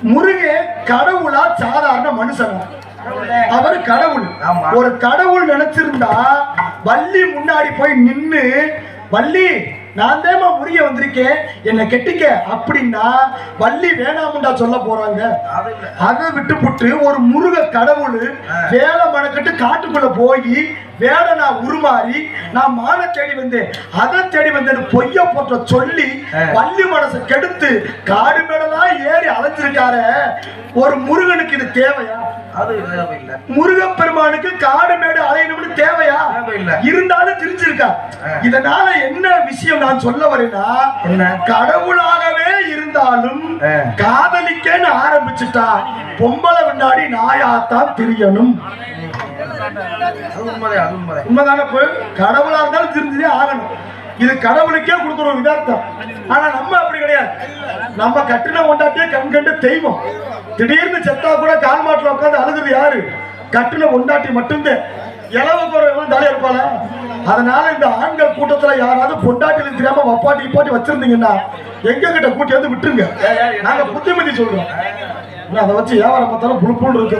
முருகன் கடவுளா சாதாரண மனுஷன்? அவர் கடவுள். ஒரு கடவுள் நினைச்சிருந்தா வள்ளி முன்னாடி போய் நின்னு, வள்ளி நான் தேமா முருக வந்திருக்கேன் என்ன கெட்டிக்க அப்படின்னா வள்ளி வேணாமுண்டா சொல்ல போறாங்க? அதை விட்டுப்புட்டு ஒரு முருக கடவுள் வேலை மனக்கட்டு காட்டுக்குள்ள போய் வேலை நான் உருமாறி நான் மான தேடி வந்தேன், அதை தேடி வந்தேன் பொய்ய போட்ட சொல்லி வள்ளி மனசை கெடுத்து காடு மேடெல்லாம் ஏறி அலைஞ்சிருக்காரு. ஒரு முருகனுக்கு இது தேவையா? முருகப்பெருமானுக்கு காடு மேடு அலையணும்னு தேவையா? இருந்தாலும் தெரிஞ்சிருக்கா. இதனால என்ன விஷயம் நான் சொல்ல வரேன்னா, கடவுளாகவே இருந்தாலும் காதலிக்கன்னு ஆரம்பிச்சுட்டா பொம்பளை முன்னாடி நாயாத்தான் தெரியணும். உண்மைதான? கடவுளா இருந்தாலும் தெரிஞ்சதே ஆகணும். இது கடவுளுக்கே கொடுக்குற ஒரு விதார்த்தம். ஆனா நம்ம அப்படி கிடையாது. நம்ம கட்டின கொண்டாட்டியே கண் கண்டு தெய்வம். திடீர்னு செத்தா கூட கால் மாட்டில் உட்காந்து அழுகுறது யாரு? கட்டின கொண்டாட்டி மட்டும்தான். இளவு குறைவு தலையா இருப்பாள. அதனால இந்த ஆண்கள் கூட்டத்துல யாராவது பொண்டாட்டில தெரியாம வப்பாட்டி இப்பாட்டி வச்சிருந்தீங்கன்னா எங்க கிட்ட கூட்டி வந்து விட்டுருங்க. நாங்க புத்திமதி சொல்றோம். அதை வச்சு வியாபாரம் பார்த்தாலும் புழுப்புன்னு இருக்கு.